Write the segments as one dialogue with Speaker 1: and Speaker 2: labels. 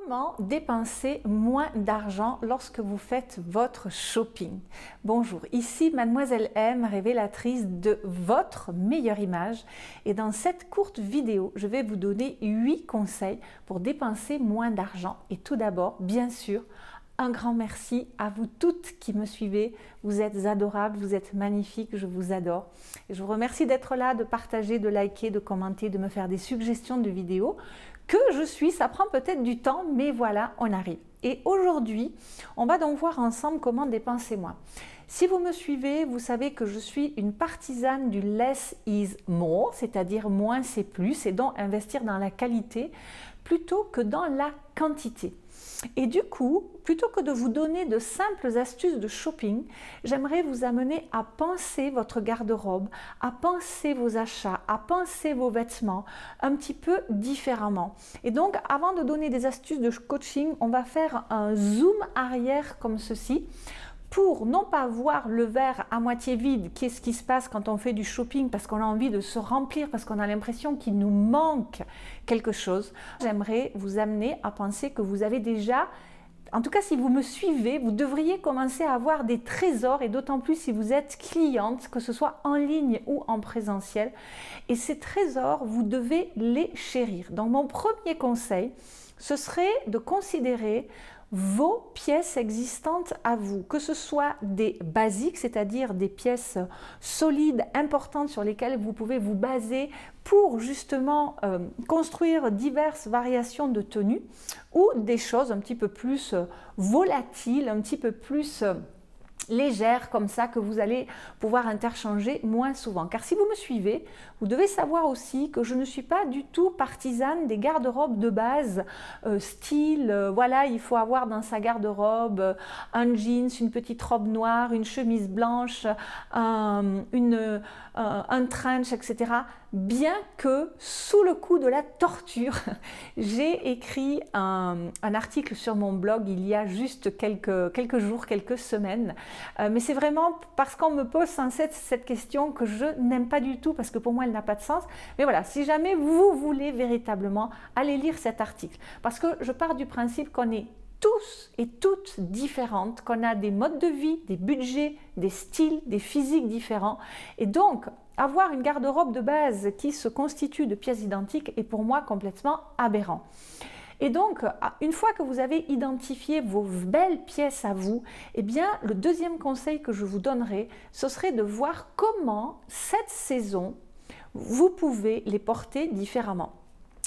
Speaker 1: Comment dépenser moins d'argent lorsque vous faites votre shopping? Bonjour, ici Mademoiselle M, révélatrice de votre meilleure image. Et dans cette courte vidéo, je vais vous donner 8 conseils pour dépenser moins d'argent. Et tout d'abord, bien sûr, un grand merci à vous toutes qui me suivez. Vous êtes adorables, vous êtes magnifiques, je vous adore. Et je vous remercie d'être là, de partager, de liker, de commenter, de me faire des suggestions de vidéos. Que je suis, ça prend peut-être du temps, mais voilà, on arrive. Et aujourd'hui, on va donc voir ensemble comment dépenser moins. Si vous me suivez, vous savez que je suis une partisane du less is more, c'est-à-dire moins c'est plus, et donc investir dans la qualité plutôt que dans la quantité. Et du coup, plutôt que de vous donner de simples astuces de shopping, j'aimerais vous amener à penser votre garde-robe, à penser vos achats, à penser vos vêtements un petit peu différemment. Et donc, avant de donner des astuces de coaching, on va faire un zoom arrière comme ceci, pour non pas voir le verre à moitié vide, qu'est-ce qui se passe quand on fait du shopping parce qu'on a envie de se remplir, parce qu'on a l'impression qu'il nous manque quelque chose. J'aimerais vous amener à penser que vous avez déjà, en tout cas si vous me suivez, vous devriez commencer à avoir des trésors, et d'autant plus si vous êtes cliente, que ce soit en ligne ou en présentiel. Et ces trésors, vous devez les chérir. Donc mon premier conseil, ce serait de considérer vos pièces existantes à vous, que ce soit des basiques, c'est-à-dire des pièces solides, importantes sur lesquelles vous pouvez vous baser pour justement construire diverses variations de tenues, ou des choses un petit peu plus volatiles, un petit peu plus légère comme ça, que vous allez pouvoir interchanger moins souvent. Car si vous me suivez, vous devez savoir aussi que je ne suis pas du tout partisane des garde-robes de base style, voilà, il faut avoir dans sa garde-robe un jeans, une petite robe noire, une chemise blanche, un trench, etc. Bien que sous le coup de la torture, j'ai écrit un article sur mon blog il y a juste quelques jours, quelques semaines. Mais c'est vraiment parce qu'on me pose sans cesse cette question que je n'aime pas du tout, parce que pour moi elle n'a pas de sens. Mais voilà, si jamais vous voulez véritablement, aller lire cet article, parce que je pars du principe qu'on est tous et toutes différentes, qu'on a des modes de vie, des budgets, des styles, des physiques différents. Et donc, avoir une garde-robe de base qui se constitue de pièces identiques est pour moi complètement aberrant. Et donc, une fois que vous avez identifié vos belles pièces à vous, eh bien, le deuxième conseil que je vous donnerai, ce serait de voir comment cette saison, vous pouvez les porter différemment.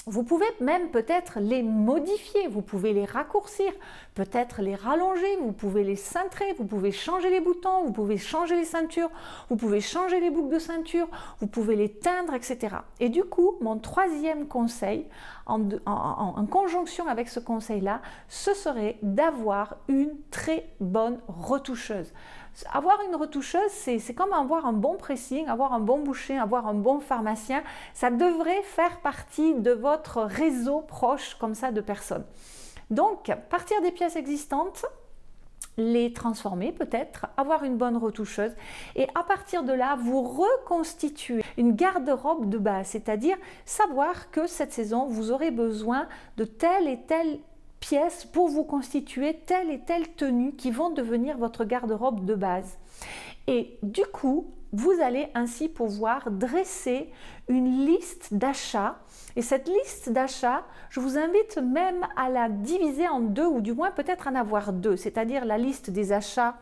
Speaker 1: Vous pouvez même peut-être les modifier, vous pouvez les raccourcir, peut-être les rallonger, vous pouvez les cintrer, vous pouvez changer les boutons, vous pouvez changer les ceintures, vous pouvez changer les boucles de ceinture, vous pouvez les teindre, etc. Et du coup, mon troisième conseil, en conjonction avec ce conseil-là, ce serait d'avoir une très bonne retoucheuse. Avoir une retoucheuse, c'est comme avoir un bon pressing, avoir un bon boucher, avoir un bon pharmacien. Ça devrait faire partie de votre réseau proche comme ça de personnes. Donc, partir des pièces existantes, les transformer peut-être, avoir une bonne retoucheuse, et à partir de là, vous reconstituez une garde-robe de base, c'est-à-dire savoir que cette saison, vous aurez besoin de telle et telle pièces pour vous constituer telle et telle tenue qui vont devenir votre garde-robe de base. Et du coup, vous allez ainsi pouvoir dresser une liste d'achats. Et cette liste d'achats, je vous invite même à la diviser en deux, ou du moins peut-être en avoir deux, c'est-à-dire la liste des achats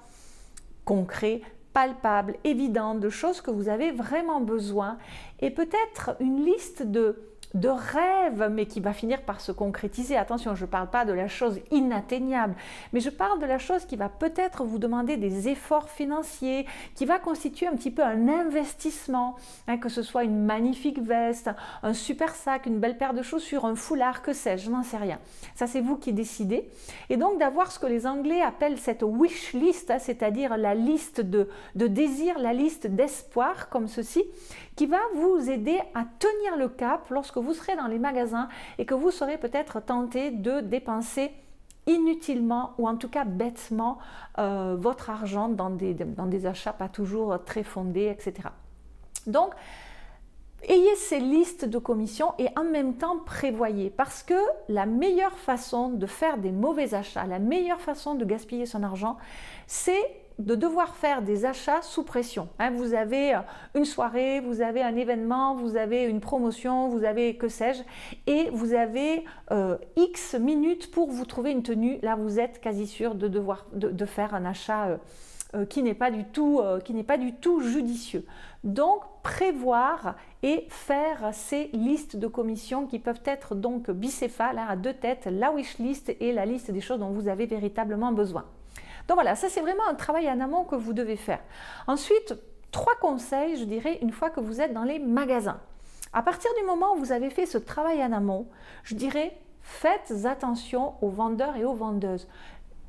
Speaker 1: concrets, palpables, évidents, de choses que vous avez vraiment besoin, et peut-être une liste de rêve, mais qui va finir par se concrétiser. Attention, je ne parle pas de la chose inatteignable, mais je parle de la chose qui va peut-être vous demander des efforts financiers, qui va constituer un petit peu un investissement, hein, que ce soit une magnifique veste, un super sac, une belle paire de chaussures, un foulard, que sais-je, je n'en sais rien. Ça, c'est vous qui décidez. Et donc d'avoir ce que les Anglais appellent cette wish list, hein, c'est-à-dire la liste de désirs, la liste d'espoir, comme ceci, qui va vous aider à tenir le cap lorsque vous serez dans les magasins et que vous serez peut-être tenté de dépenser inutilement, ou en tout cas bêtement, votre argent dans des achats pas toujours très fondés, etc. Donc, ayez ces listes de commissions et en même temps prévoyez, parce que la meilleure façon de faire des mauvais achats, la meilleure façon de gaspiller son argent, c'est de devoir faire des achats sous pression. Vous avez une soirée, vous avez un événement, vous avez une promotion, vous avez que sais-je, et vous avez X minutes pour vous trouver une tenue. Là, vous êtes quasi sûr de faire un achat qui n'est pas du tout judicieux. Donc, prévoir et faire ces listes de commissions qui peuvent être donc bicéphales, à deux têtes, la wish list et la liste des choses dont vous avez véritablement besoin. Donc voilà, ça c'est vraiment un travail en amont que vous devez faire. Ensuite, 3 conseils, je dirais, une fois que vous êtes dans les magasins. À partir du moment où vous avez fait ce travail en amont, je dirais, faites attention aux vendeurs et aux vendeuses.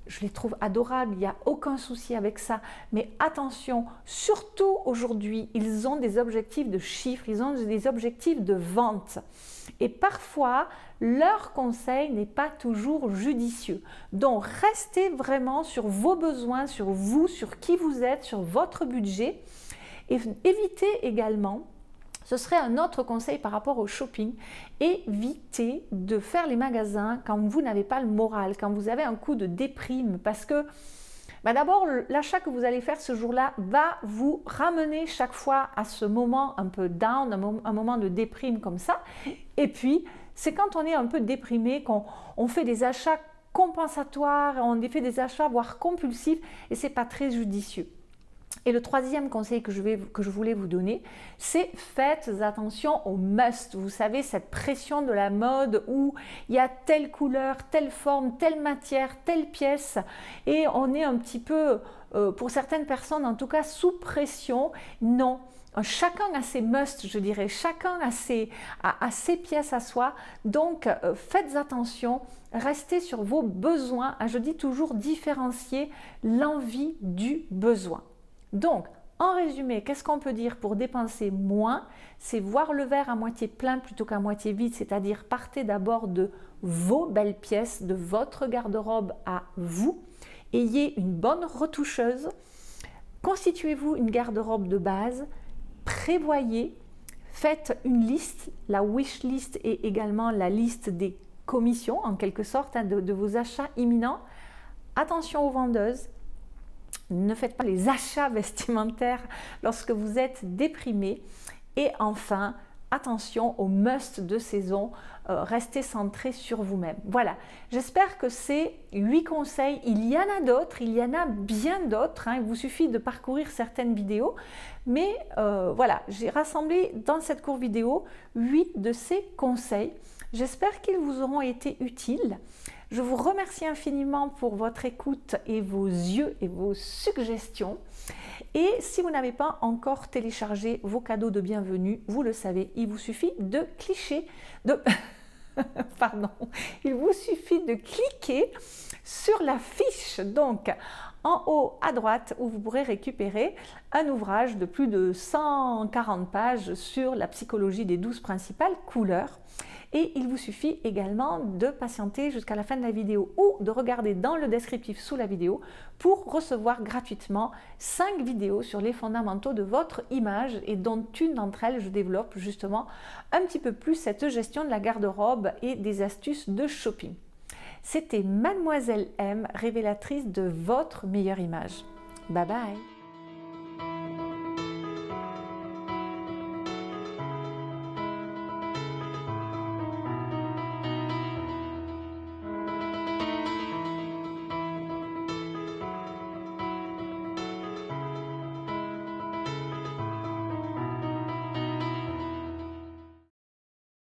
Speaker 1: Je les trouve adorables, il n'y a aucun souci avec ça. Mais attention, surtout aujourd'hui, ils ont des objectifs de chiffres, ils ont des objectifs de vente. Et parfois, leur conseil n'est pas toujours judicieux. Donc, restez vraiment sur vos besoins, sur vous, sur qui vous êtes, sur votre budget. Et évitez également, ce serait un autre conseil par rapport au shopping, évitez de faire les magasins quand vous n'avez pas le moral, quand vous avez un coup de déprime, parce que d'abord, l'achat que vous allez faire ce jour-là va vous ramener chaque fois à ce moment un peu down, un moment de déprime comme ça. Et puis, c'est quand on est un peu déprimé qu'on fait des achats compensatoires, on fait des achats voire compulsifs et ce n'est pas très judicieux. Et le troisième conseil que je voulais vous donner, c'est faites attention au must. Vous savez, cette pression de la mode où il y a telle couleur, telle forme, telle matière, telle pièce. Et on est un petit peu, pour certaines personnes en tout cas, sous pression. Non, chacun a ses must, je dirais. Chacun a ses pièces à soi. Donc, faites attention. Restez sur vos besoins. Je dis toujours différencier l'envie du besoin. Donc, en résumé, qu'est-ce qu'on peut dire pour dépenser moins? C'est voir le verre à moitié plein plutôt qu'à moitié vide, c'est-à-dire partez d'abord de vos belles pièces, de votre garde-robe à vous. Ayez une bonne retoucheuse, constituez-vous une garde-robe de base, prévoyez, faites une liste, la wish list et également la liste des commissions en quelque sorte de vos achats imminents. Attention aux vendeuses. Ne faites pas les achats vestimentaires lorsque vous êtes déprimé. Et enfin, attention aux must de saison. Restez centré sur vous-même. Voilà, j'espère que ces 8 conseils, il y en a d'autres, il y en a bien d'autres. Il vous suffit de parcourir certaines vidéos. Mais voilà, j'ai rassemblé dans cette courte vidéo 8 de ces conseils. J'espère qu'ils vous auront été utiles. Je vous remercie infiniment pour votre écoute et vos yeux et vos suggestions. Et si vous n'avez pas encore téléchargé vos cadeaux de bienvenue, vous le savez, il vous suffit de il vous suffit de cliquer sur la fiche donc en haut à droite où vous pourrez récupérer un ouvrage de plus de 140 pages sur la psychologie des 12 principales couleurs. Et il vous suffit également de patienter jusqu'à la fin de la vidéo ou de regarder dans le descriptif sous la vidéo pour recevoir gratuitement 5 vidéos sur les fondamentaux de votre image et dont une d'entre elles, je développe justement un petit peu plus cette gestion de la garde-robe et des astuces de shopping. C'était Mademoiselle M, révélatrice de votre meilleure image. Bye bye!